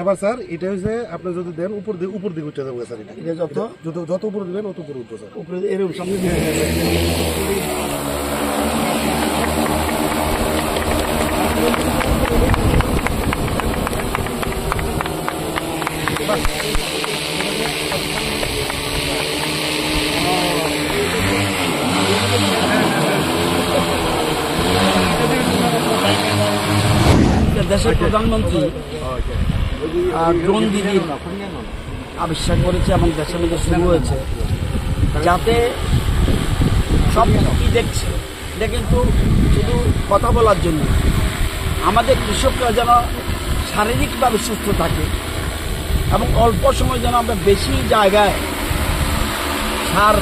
এবার স্যার এটা হচ্ছে আপনি যদি দেন উপর দিকে উঠে যাবে স্যার। এটা যত উপরে দিবেন অত উপরে উঠবে স্যার। উপরে এরকম সামনে দেশের প্রধানমন্ত্রী ড্রোন দিদির আবিষ্কার করেছে এবং দেশের মধ্যে শুরু হয়েছে, যাতে সব কি দেখছে এটা কিন্তু শুধু কথা বলার জন্য, আমাদের কৃষকরা যেন শারীরিকভাবে সুস্থ থাকে এবং অল্প সময় যেন আমরা বেশি জায়গায় সার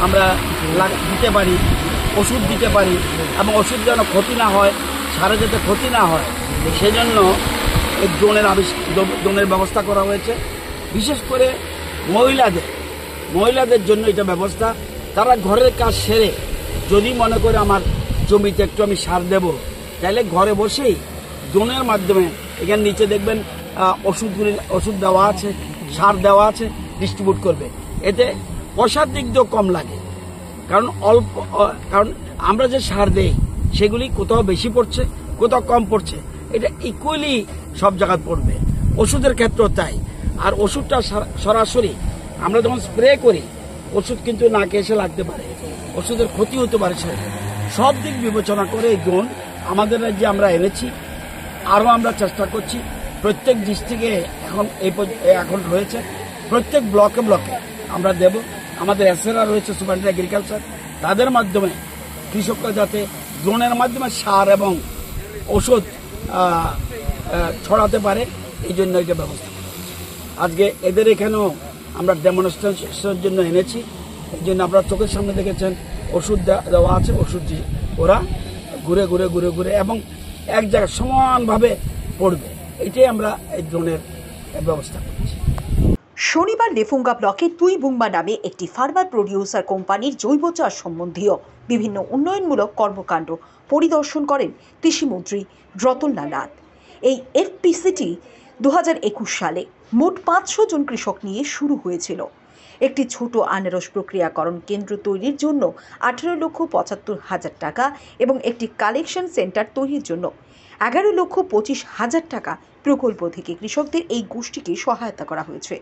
আমরা দিতে পারি, ওষুধ দিতে পারি এবং ওষুধ যেন ক্ষতি না হয়, সারে যাতে ক্ষতি না হয়, সেজন্য এই ড্রোনের ব্যবস্থা করা হয়েছে। বিশেষ করে মহিলাদের জন্য এটা ব্যবস্থা। তারা ঘরের কাজ সেরে যদি মনে করে আমার জমিতে একটু আমি সার দেব, তাহলে ঘরে বসেই ড্রোনের মাধ্যমে এখানে নিচে দেখবেন ওষুধ দেওয়া আছে, সার দেওয়া আছে, ডিস্ট্রিবিউট করবে। এতে পয়সার দিক দিয়েও কম লাগে, কারণ আমরা যে সার দেই সেগুলি কোথাও বেশি পড়ছে, কোথাও কম পড়ছে, এটা ইকুয়ালি সব জায়গায় পড়বে। ওষুধের ক্ষেত্রেও তাই। আর ওষুধটা সরাসরি আমরা যখন স্প্রে করি, ওষুধ কিন্তু নাকে এসে লাগতে পারে, ওষুধের ক্ষতি হতে পারে। সব দিক বিবেচনা করে এই ড্রোন আমাদের রাজ্যে আমরা এনেছি। আরও আমরা চেষ্টা করছি, প্রত্যেক ডিস্ট্রিক্টে এখন রয়েছে, প্রত্যেক ব্লকে আমরা দেব। আমাদের এসএরা রয়েছে, সুপারিনটেন্ডেন্ট এগ্রিকালচার, তাদের মাধ্যমে কৃষকরা যাতে ড্রোনের মাধ্যমে সার এবং ওষুধ ছড়াতে পারে, এই জন্য এটা ব্যবস্থা করা হচ্ছে। আজকে এদের এখানেও আমরা ডেমনস্ট্রেশনের জন্য এনেছি। এই জন্য আপনারা চোখের সামনে দেখেছেন ওষুধ দেওয়া আছে, ওষুধ ওরা ঘুরে এবং এক জায়গায় সমানভাবে পড়বে, এটাই আমরা এই ড্রোনের ব্যবস্থা করছি। শনিবার লেফুঙ্গা ব্লকের তুইবুংমা নামে একটি ফার্মার প্রডিউসার কোম্পানির জৈব চাষ সম্বন্ধীয় বিভিন্ন উন্নয়নমূলক কর্মকাণ্ড পরিদর্শন করেন কৃষিমন্ত্রী রতনলাল নাথ। এই এফপিসিটি 2021 সালে মোট 500 জন কৃষক নিয়ে শুরু হয়েছিল। একটি ছোট আনারস প্রক্রিয়াকরণ কেন্দ্র তৈরির জন্য 18,75,000 টাকা এবং একটি কালেকশন সেন্টার তৈরির জন্য 11,25,000 টাকা প্রকল্প থেকে কৃষকদের এই গোষ্ঠীকে সহায়তা করা হয়েছে।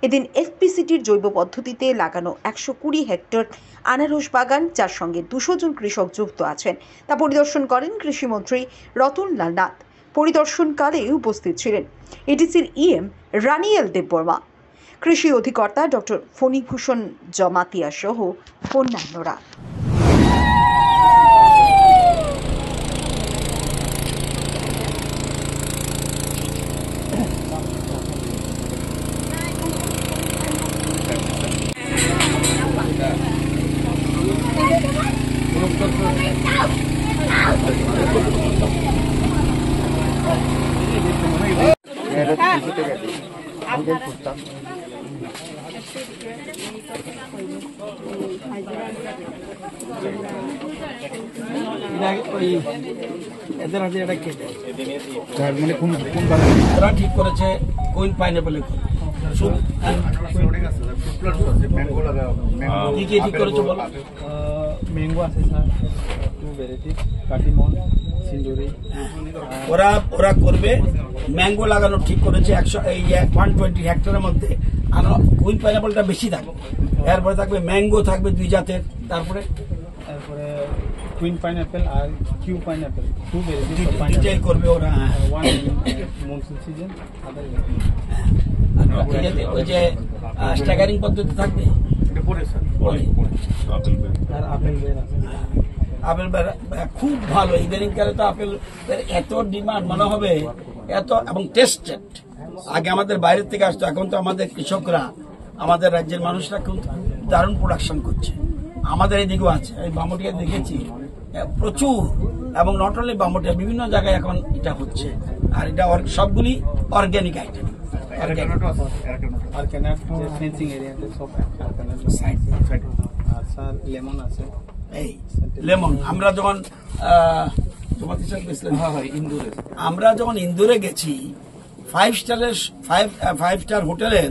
এদিন এফপিসিটির জৈব পদ্ধতিতে লাগানো 120 হেক্টর আনারস বাগান, যার সঙ্গে 200 জন কৃষক যুক্ত আছেন, তা পরিদর্শন করেন কৃষিমন্ত্রী রতনলাল নাথ। পরিদর্শনকালে উপস্থিত ছিলেন এডিসির ইএম রানিয়েল দেববর্মা, কৃষি অধিকর্তা ডক্টর ফণীভূষণ জমাতিয়া সহ অন্যান্যরা। ঠিক করেছে কোইল পাইনাপেলের ঠিক করেছে বলো। ম্যাঙ্গো আছে স্যার, 2 ভ্যারাইটি, কাটিমন, সিন্দুরি। ওরা করবে। ম্যাঙ্গো লাগানো ঠিক করেছে 120 হেক্টরের মধ্যে। আর কুইন পাইনাপেলটা বেশি থাকবে, এরপরে থাকবে ম্যাঙ্গো থাকবে 2 জাতের, তারপরে কুইন পাইনাপেল আর কিউ পাইনাপেল, 2 ভ্যারাইটি করবে ওরা। মনসুন সিজন, ওই যে স্ট্যাগারিং পদ্ধতি থাকবে। আর আপেল বের আছে। আপেল খুব ভালো। ইদানিং কালে তো আপেল এত ডিমান্ড মনে হবে, এত এবং টেস্টেড। আগে আমাদের বাইরের থেকে আসতো, এখন তো আমাদের কৃষকরা, আমাদের রাজ্যের মানুষরা খুব দারুণ প্রোডাকশন করছে। আমাদের এদিকেও আছে, এই বামুটিয়া দেখেছি প্রচুর, এবং নট অনলি বামুটিয়া, বিভিন্ন জায়গায় এখন এটা হচ্ছে। আর এটা সবগুলি অর্গ্যানিক আইটেম। লেমন আমরা যখন ইন্দুরে গেছি, ফাইভ স্টার হোটেলের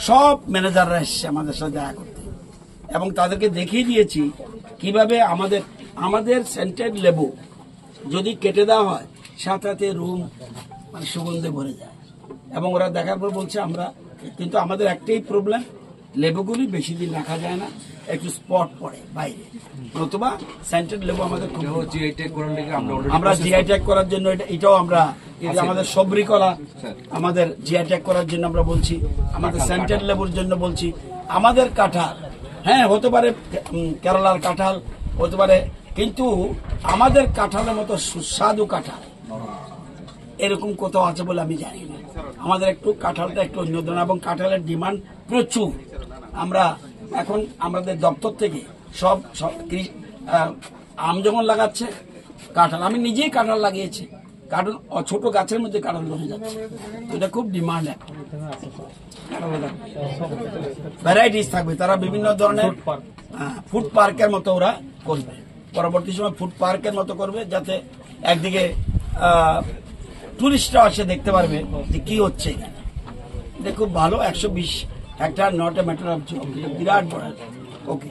সব ম্যানেজাররা এসছে আমাদের সাথে দেখা করতে, এবং তাদেরকে দেখিয়ে দিয়েছি কিভাবে আমাদের সেন্টেড লেবু যদি কেটে দেওয়া হয় সাথে সাথে রুম মানে সুগন্ধে ভরে যায়। এবং ওরা দেখার পর বলছে আমরা, কিন্তু আমাদের একটাই প্রবলেম, লেবুগুলি বেশি দিন রাখা যায় না, একটু স্পট পড়ে বাইরে, নতুবা সেন্টেড লেবু আমাদের খুব আমরা জিআই ট্যাগ করার জন্য এটাও আমরা আমাদের সবরি কলা আমাদের জিআই ট্যাগ করার জন্য আমরা বলছি, আমাদের সেন্টেড লেবুর জন্য বলছি, আমাদের কাঁঠাল হ্যাঁ হতে পারে কেরালার কাঁঠাল হতে পারে, কিন্তু আমাদের কাঁঠালের মতো সুস্বাদু কাঁঠাল এরকম কোথাও আছে বলে আমি জানি না। আমাদের একটু কাঁঠালটা একটু অন্য ধরনের, এবং কাঁঠালের ডিমান্ড প্রচুর। আমরা এখন আমাদের দপ্তর থেকে সব আম যখন লাগাচ্ছে কাঁঠাল, আমি নিজেই কাঁঠাল লাগিয়েছি, কাঁঠাল ছোট গাছের মধ্যে কাঁঠাল ধরে যাচ্ছে, এটা খুব ডিমান্ড। এখন ভ্যারাইটিস থাকবে, তারা বিভিন্ন ধরনের ফুড পার্কের মতো ওরা করবে, পরবর্তী সময় ফুড পার্কের মতো করবে, যাতে একদিকে টুরিস্টরা এসে দেখতে পারবে যে কি হচ্ছে এখানে। এটা খুব ভালো, 120 hectare, not a matter of job, বিরাট বড়। ওকে।